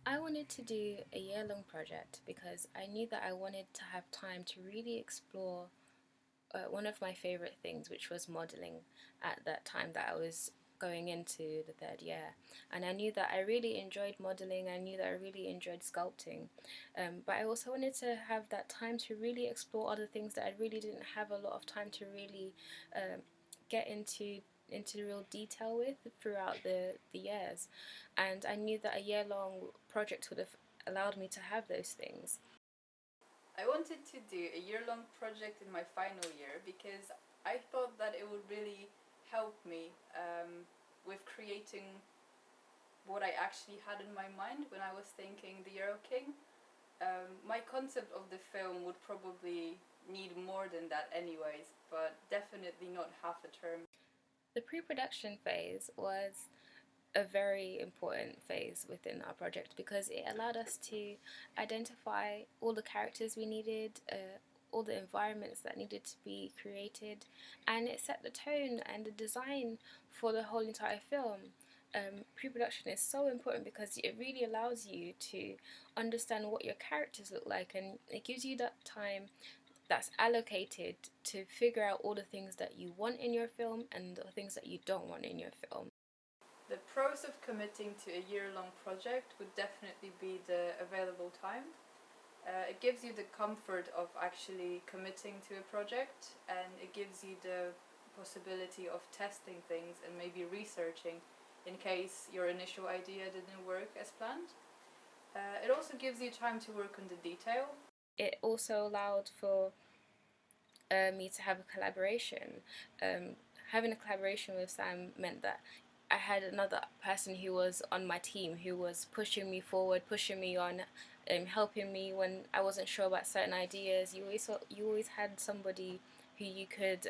I wanted to do a year-long project because I knew that I wanted to have time to really explore one of my favorite things, which was modeling at that time that I was going into the third year. And I knew that I really enjoyed modeling, I knew that I really enjoyed sculpting, but I also wanted to have that time to really explore other things that I really didn't have a lot of time to really get into real detail with throughout the years. And I knew that a year-long project would have allowed me to have those things. I wanted to do a year-long project in my final year because I thought that it would really help me with creating what I actually had in my mind when I was thinking the Erlking. My concept of the film would probably need more than that anyways, but definitely not half a term. The pre-production phase was a very important phase within our project because it allowed us to identify all the characters we needed, all the environments that needed to be created, and it set the tone and the design for the whole entire film. Pre-production is so important because it really allows you to understand what your characters look like, and it gives you that time that's allocated to figure out all the things that you want in your film and the things that you don't want in your film. The pros of committing to a year-long project would definitely be the available time. It gives you the comfort of actually committing to a project, and it gives you the possibility of testing things and maybe researching in case your initial idea didn't work as planned. It also gives you time to work on the detail. It also allowed for me to have a collaboration. Having a collaboration with Sam meant that I had another person who was on my team who was pushing me forward, pushing me on, helping me when I wasn't sure about certain ideas. You always had somebody who you could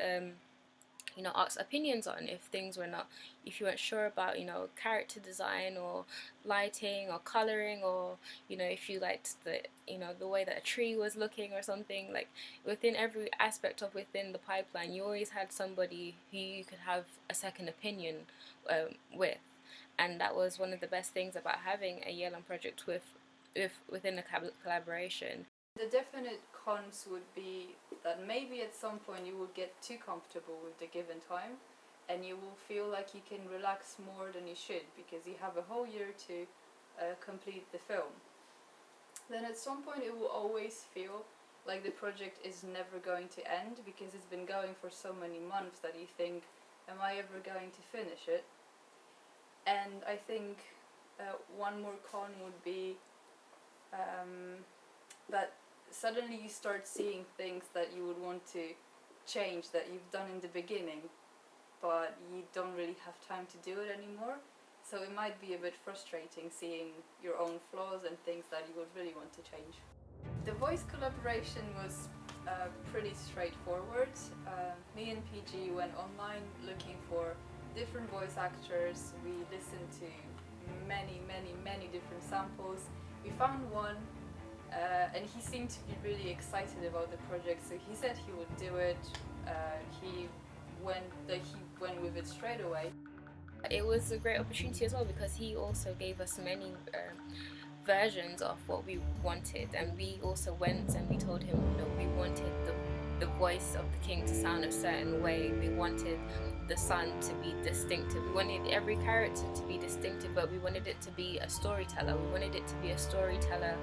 ask opinions on if things were not, if you weren't sure about, character design or lighting or coloring, or, if you liked the way that a tree was looking or something. Like, within every aspect of within the pipeline, you always had somebody who you could have a second opinion with. And that was one of the best things about having a year-long project within a collaboration. The definite cons would be that maybe at some point you will get too comfortable with the given time and you will feel like you can relax more than you should because you have a whole year to complete the film. Then at some point it will always feel like the project is never going to end because it's been going for so many months that you think, am I ever going to finish it? And I think one more con would be that suddenly you start seeing things that you would want to change that you've done in the beginning, but you don't really have time to do it anymore. So it might be a bit frustrating seeing your own flaws and things that you would really want to change. The voice collaboration was pretty straightforward. Me and PG went online looking for different voice actors. We listened to many different samples. We found one and he seemed to be really excited about the project, so he said he would do it. He went with it straight away. It was a great opportunity as well because he also gave us many versions of what we wanted, and we also went and we told him, we wanted the voice of the king to sound a certain way. We wanted the sun to be distinctive. We wanted every character to be distinctive, but we wanted it to be a storyteller. We wanted it to be a storyteller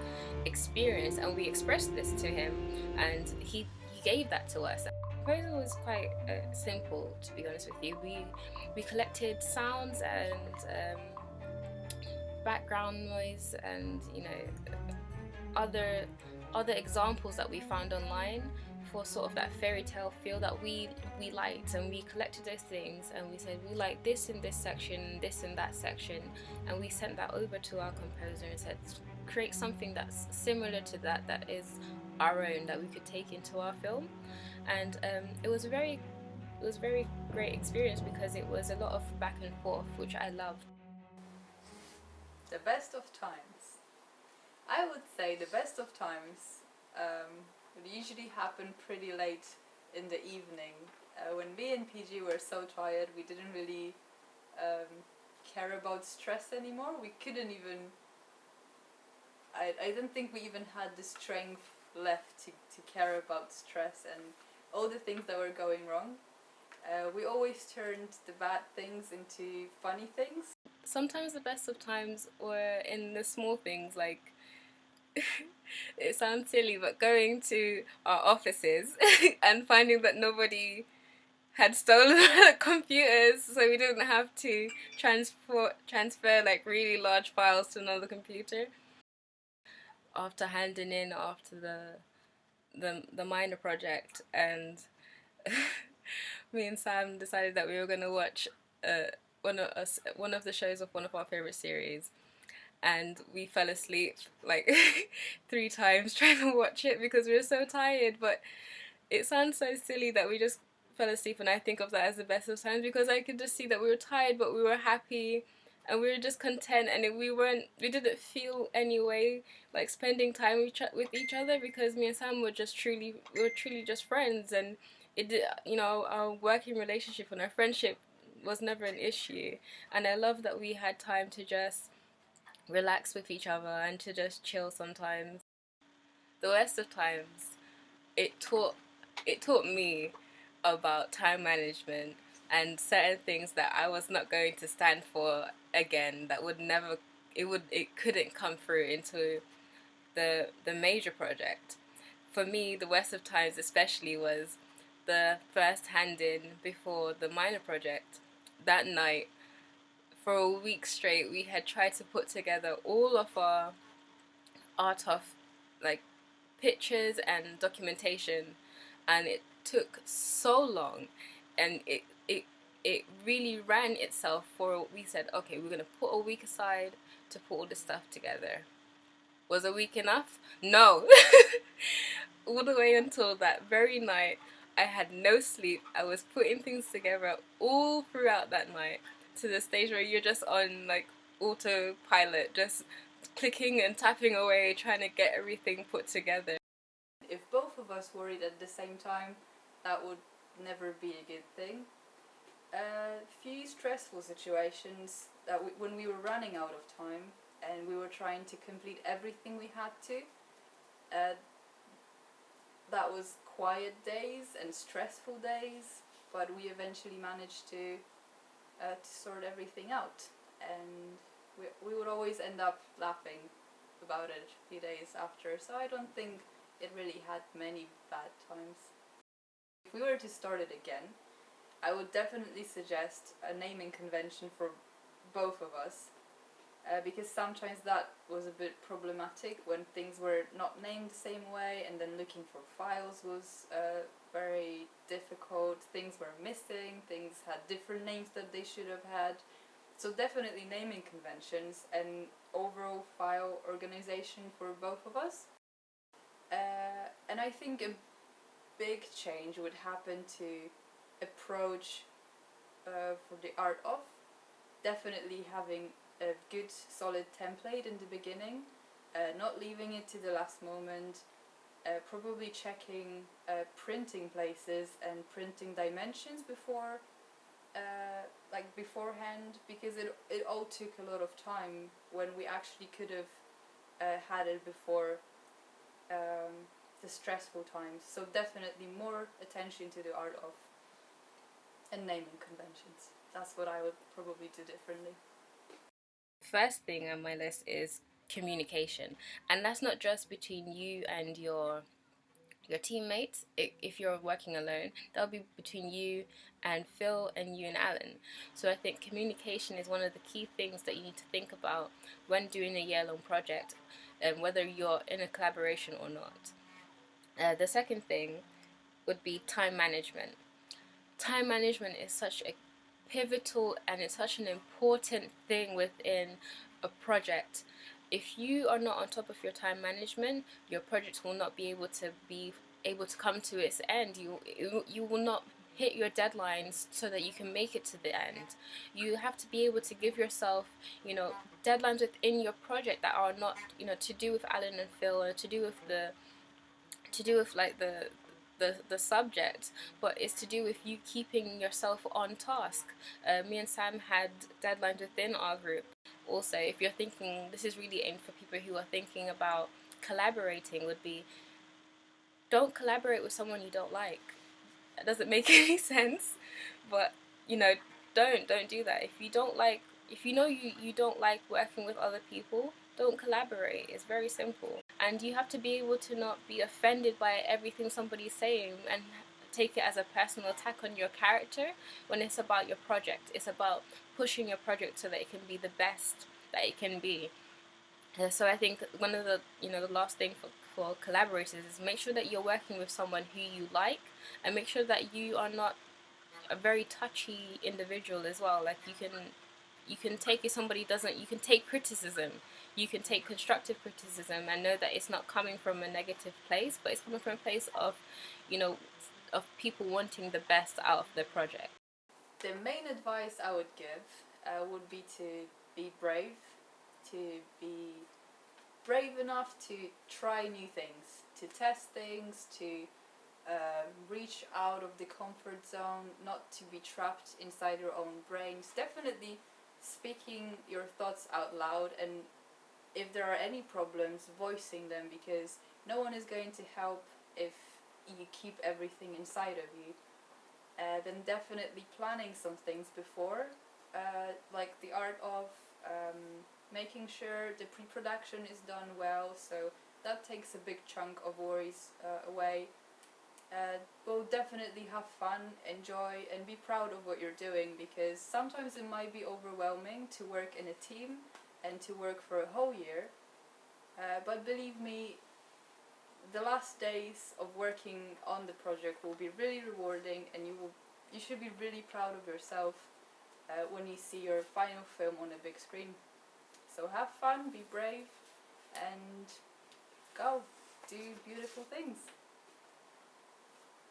experience, and we expressed this to him, and he gave that to us. The proposal was quite simple, to be honest with you. We collected sounds and background noise and other examples that we found online for sort of that fairy tale feel that we liked, and we collected those things and we said we like this in this section, this in that section, and we sent that over to our composer and said create something that's similar to that is our own, that we could take into our film. And it was a very great experience because it was a lot of back and forth, which I loved. The best of times. I would say the best of times would usually happen pretty late in the evening. When me and PG were so tired, we didn't really care about stress anymore. We couldn't even I don't think we even had the strength left to care about stress and all the things that were going wrong. We always turned the bad things into funny things. Sometimes the best of times were in the small things, like it sounds silly, but going to our offices and finding that nobody had stolen the computers, so we didn't have to transfer like really large files to another computer. After handing in after the minor project, and me and Sam decided that we were gonna watch one of the shows of one of our favorite series, and we fell asleep like 3 times trying to watch it because we were so tired. But it sounds so silly that we just fell asleep, and I think of that as the best of times because I could just see that we were tired but we were happy and we were just content, and we didn't feel any way like spending time with each other because me and Sam were truly just friends, and it did, you know, our working relationship and our friendship was never an issue. And I love that we had time to just relax with each other and to just chill sometimes. The worst of times, it taught it taught me about time management and certain things that I was not going to stand for again, that would never it couldn't come through into the major project. For me, the worst of times especially was the first hand in before the minor project. That night, for a week straight, we had tried to put together all of our art of like pictures and documentation, and it took so long, and it really ran itself for. We said, okay, we're gonna put a week aside to put all this stuff together. Was a week enough? No. All the way until that very night, I had no sleep. I was putting things together all throughout that night, to the stage where you're just on like autopilot, just clicking and tapping away, trying to get everything put together. If both of us worried at the same time, that would never be a good thing. A few stressful situations that when we were running out of time and we were trying to complete everything we had to. Uh, that was quiet days and stressful days, but we eventually managed to sort everything out, and we would always end up laughing about it a few days after. So I don't think it really had many bad times. If we were to start it again, I would definitely suggest a naming convention for both of us, because sometimes that was a bit problematic when things were not named the same way, and then looking for files was very difficult. Things were missing, things had different names that they should have had. So definitely naming conventions and overall file organization for both of us. And I think a big change would happen to approach for the art of definitely having a good solid template in the beginning, not leaving it to the last moment, probably checking printing places and printing dimensions beforehand, because it all took a lot of time when we actually could have had it before the stressful times. So definitely more attention to the art of and naming conventions. That's what I would probably do differently. First thing on my list is communication, and that's not just between you and your teammates. If you're working alone, that'll be between you and Phil and you and Alan. So I think communication is one of the key things that you need to think about when doing a year-long project, and whether you're in a collaboration or not. The second thing would be time management. Time management is such a pivotal and it's such an important thing within a project. If you are not on top of your time management, your project will not be able to come to its end. You will not hit your deadlines so that you can make it to the end. You have to be able to give yourself, deadlines within your project that are not, to do with Alan and Phil, or to do with like the subject, but it's to do with you keeping yourself on task. Me and Sam had deadlines within our group. also, if you're thinking, this is really aimed for people who are thinking about collaborating, would be, don't collaborate with someone you don't like. That doesn't make any sense, but you know, don't do that. If you don't like, if you know you don't like working with other people, don't collaborate. It's very simple, and you have to be able to not be offended by everything somebody's saying and take it as a personal attack on your character when it's about your project. It's about pushing your project so that it can be the best that it can be. So I think one of the the last thing for collaborators is make sure that you're working with someone who you like, and make sure that you are not a very touchy individual as well. Like you can take, if somebody doesn't, you can take criticism, you can take constructive criticism and know that it's not coming from a negative place, but it's coming from a place of you know of people wanting the best out of the project. The main advice I would give would be to be brave, to be brave enough to try new things, to test things, to reach out of the comfort zone, not to be trapped inside your own brains. Definitely speaking your thoughts out loud, and if there are any problems, voicing them, because no one is going to help if you keep everything inside of you. Then definitely planning some things before, like the art of making sure the pre-production is done well, so that takes a big chunk of worries away. But definitely have fun, enjoy, and be proud of what you're doing, because sometimes it might be overwhelming to work in a team and to work for a whole year. But believe me, the last days of working on the project will be really rewarding, and you should be really proud of yourself when you see your final film on a big screen. So have fun, be brave, and go do beautiful things.